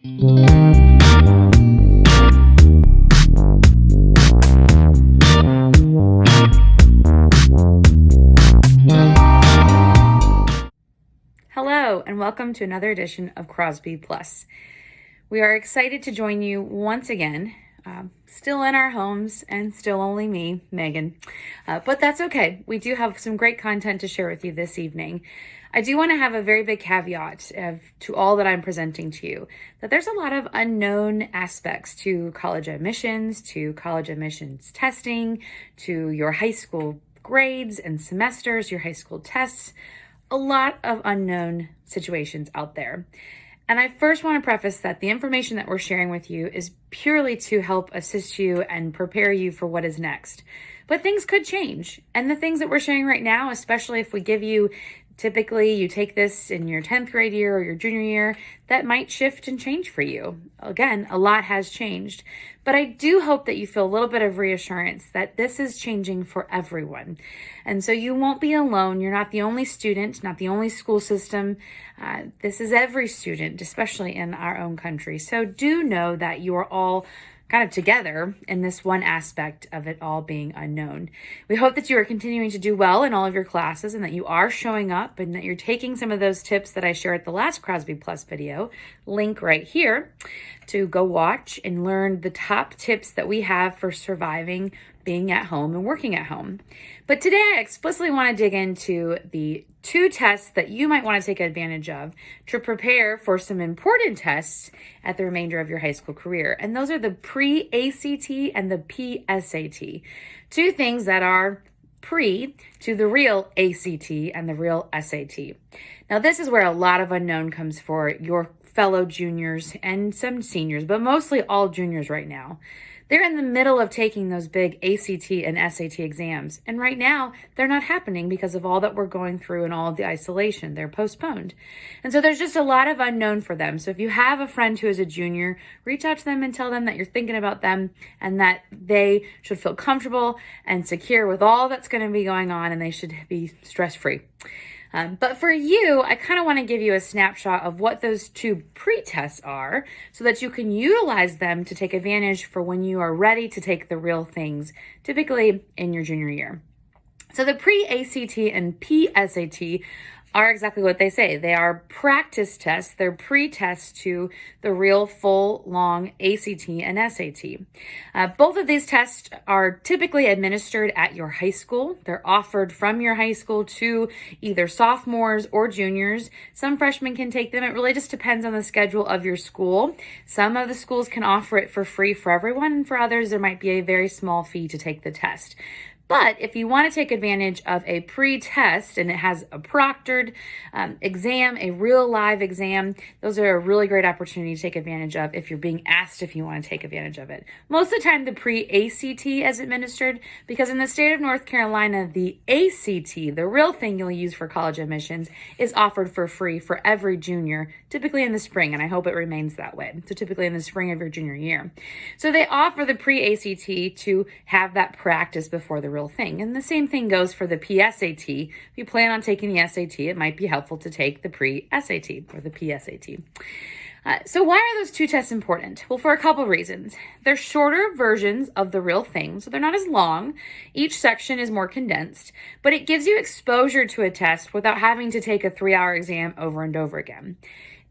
Hello, and welcome to another edition of CrosbyPlus. We are excited to join you once again, still in our homes and still only me, Megan, but that's okay. We do have some great content to share with you this evening. I do want to have a very big caveat to all that I'm presenting to you, that there's a lot of unknown aspects to college admissions testing, to your high school grades and semesters, your high school tests, a lot of unknown situations out there. And I first want to preface that the information that we're sharing with you is purely to help assist you and prepare you for what is next. But things could change. And the things that we're sharing right now, especially if we give you, typically you take this in your 10th grade year or your junior year, that might shift and change for you. Again, a lot has changed. But I do hope that you feel a little bit of reassurance that this is changing for everyone. And so you won't be alone. You're not the only student, not the only school system. This is every student, especially in our own country. So do know that you are all kind of together in this one aspect of it all being unknown. We hope that you are continuing to do well in all of your classes and that you are showing up and that you're taking some of those tips that I shared at the last CrosbyPlus video, link right here, to go watch and learn the top tips that we have for surviving being at home and working at home. But today I explicitly want to dig into the 2 tests that you might want to take advantage of to prepare for some important tests at the remainder of your high school career. And those are the Pre-ACT and the PSAT. 2 things that are pre to the real ACT and the real SAT. Now, this is where a lot of unknown comes for your fellow juniors and some seniors, but mostly all juniors right now. They're in the middle of taking those big ACT and SAT exams. And right now, they're not happening because of all that we're going through and all of the isolation. They're postponed. And so there's just a lot of unknown for them. So if you have a friend who is a junior, reach out to them and tell them that you're thinking about them and that they should feel comfortable and secure with all that's going to be going on, and they should be stress-free. But for you, I kind of want to give you a snapshot of what those 2 pre-tests are so that you can utilize them to take advantage for when you are ready to take the real things, typically in your junior year. So the Pre-ACT and PSAT are exactly what they say. They are practice tests. They're pre-tests to the real full, long ACT and SAT. Both of these tests are typically administered at your high school. They're offered from your high school to either sophomores or juniors. Some freshmen can take them. It really just depends on the schedule of your school. Some of the schools can offer it for free for everyone, and for others, there might be a very small fee to take the test. But if you want to take advantage of a pre-test and it has a proctored exam, a real live exam, those are a really great opportunity to take advantage of if you're being asked if you want to take advantage of it. Most of the time, the Pre-ACT is administered because in the state of North Carolina, the ACT, the real thing you'll use for college admissions, is offered for free for every junior, typically in the spring, and I hope it remains that way. So typically in the spring of your junior year. So they offer the Pre-ACT to have that practice before the real thing. And the same thing goes for the PSAT. If you plan on taking the SAT, it might be helpful to take the Pre-SAT or the PSAT. So why are those 2 tests important? Well, for a couple of reasons. They're shorter versions of the real thing, so they're not as long. Each section is more condensed, but it gives you exposure to a test without having to take a 3-hour exam over and over again.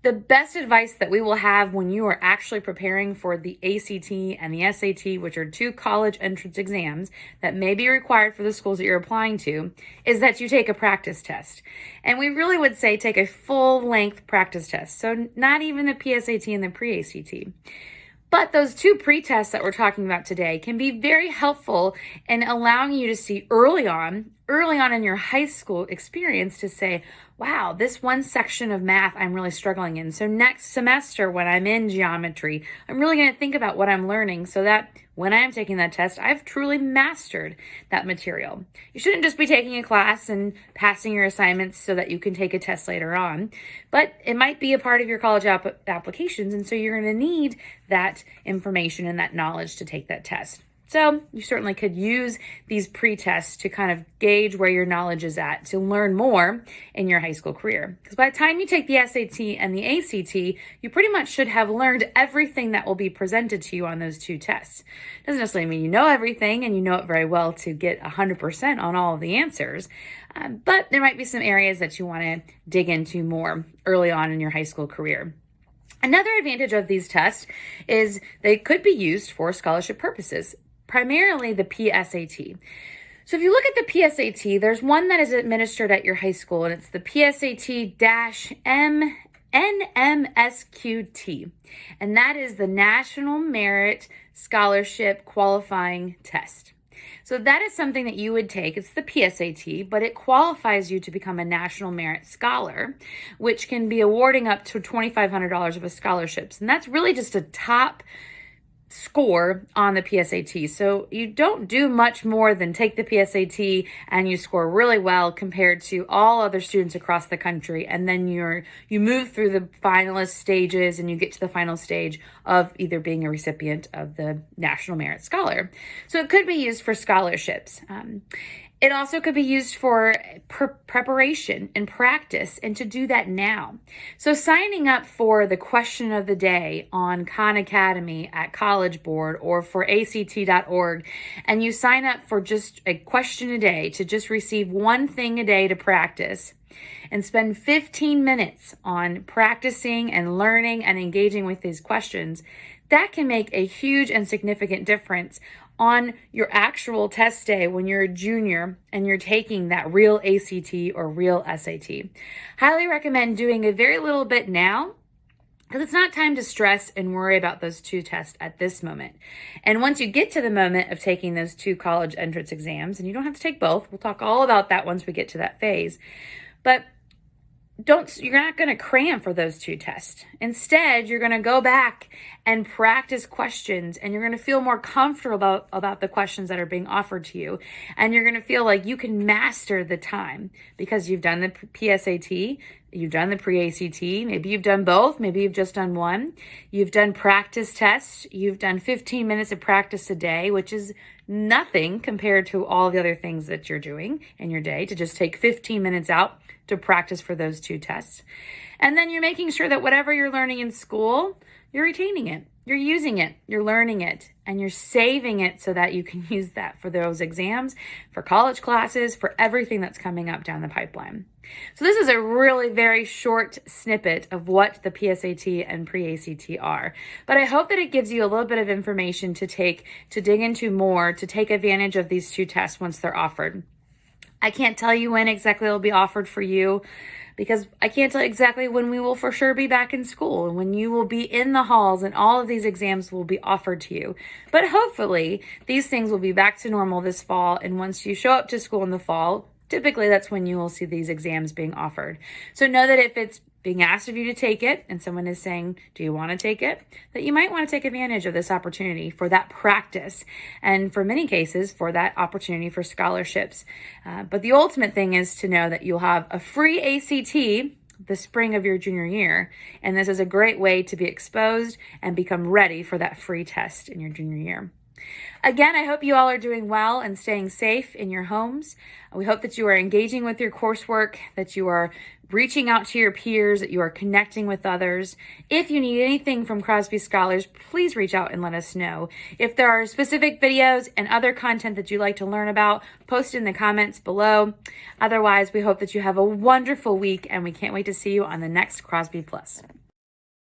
The best advice that we will have when you are actually preparing for the ACT and the SAT, which are 2 college entrance exams that may be required for the schools that you're applying to, is that you take a practice test. And we really would say take a full-length practice test, so not even the PSAT and the Pre-ACT. But those 2 pre-tests that we're talking about today can be very helpful in allowing you to see early on in your high school experience to say, wow, this one section of math I'm really struggling in. So next semester when I'm in geometry, I'm really going to think about what I'm learning so that when I'm taking that test, I've truly mastered that material. You shouldn't just be taking a class and passing your assignments so that you can take a test later on, but it might be a part of your college applications, and so you're going to need that information and that knowledge to take that test. So you certainly could use these pre-tests to kind of gauge where your knowledge is at, to learn more in your high school career. Because by the time you take the SAT and the ACT, you pretty much should have learned everything that will be presented to you on those two tests. Doesn't necessarily mean you know everything and you know it very well to get 100% on all of the answers, but there might be some areas that you want to dig into more early on in your high school career. Another advantage of these tests is they could be used for scholarship purposes, primarily the PSAT. So if you look at the PSAT, there's one that is administered at your high school, and it's the PSAT-NMSQT, and that is the National Merit Scholarship Qualifying Test. So that is something that you would take. It's the PSAT, but it qualifies you to become a National Merit Scholar, which can be awarding up to $2,500 of scholarships. And that's really just a top score on the PSAT. So you don't do much more than take the PSAT and you score really well compared to all other students across the country. And then you move through the finalist stages and you get to the final stage of either being a recipient of the National Merit Scholar. So it could be used for scholarships. It also could be used for preparation and practice, and to do that now. So signing up for the question of the day on Khan Academy at College Board or for ACT.org, and you sign up for just a question a day to just receive one thing a day to practice, and spend 15 minutes on practicing and learning and engaging with these questions, that can make a huge and significant difference on your actual test day when you're a junior and you're taking that real ACT or real SAT. Highly recommend doing a very little bit now, because it's not time to stress and worry about those two tests at this moment. And once you get to the moment of taking those two college entrance exams, and you don't have to take both, we'll talk all about that once we get to that phase, but you're not going to cram for those two tests. Instead, you're going to go back and practice questions, and you're going to feel more comfortable about the questions that are being offered to you. And you're going to feel like you can master the time because you've done the PSAT, you've done the Pre-ACT, maybe you've done both, maybe you've just done one. You've done practice tests, you've done 15 minutes of practice a day, which is nothing compared to all the other things that you're doing in your day, to just take 15 minutes out to practice for those two tests. And then you're making sure that whatever you're learning in school, you're retaining it, you're using it, you're learning it, and you're saving it so that you can use that for those exams, for college classes, for everything that's coming up down the pipeline. So this is a really very short snippet of what the PSAT and Pre-ACT are. But I hope that it gives you a little bit of information to dig into more, to take advantage of these two tests once they're offered. I can't tell you when exactly they'll be offered for you, because I can't tell exactly when we will for sure be back in school and when you will be in the halls and all of these exams will be offered to you. But hopefully these things will be back to normal this fall, and once you show up to school in the fall, typically that's when you will see these exams being offered. So know that if it's being asked of you to take it and someone is saying, do you want to take it? That you might want to take advantage of this opportunity for that practice, and for many cases for that opportunity for scholarships. But the ultimate thing is to know that you'll have a free ACT the spring of your junior year, and this is a great way to be exposed and become ready for that free test in your junior year. Again, I hope you all are doing well and staying safe in your homes. We hope that you are engaging with your coursework, that you are reaching out to your peers, that you are connecting with others. If you need anything from Crosby Scholars, please reach out and let us know. If there are specific videos and other content that you'd like to learn about, post in the comments below. Otherwise, we hope that you have a wonderful week, and we can't wait to see you on the next Crosby Plus.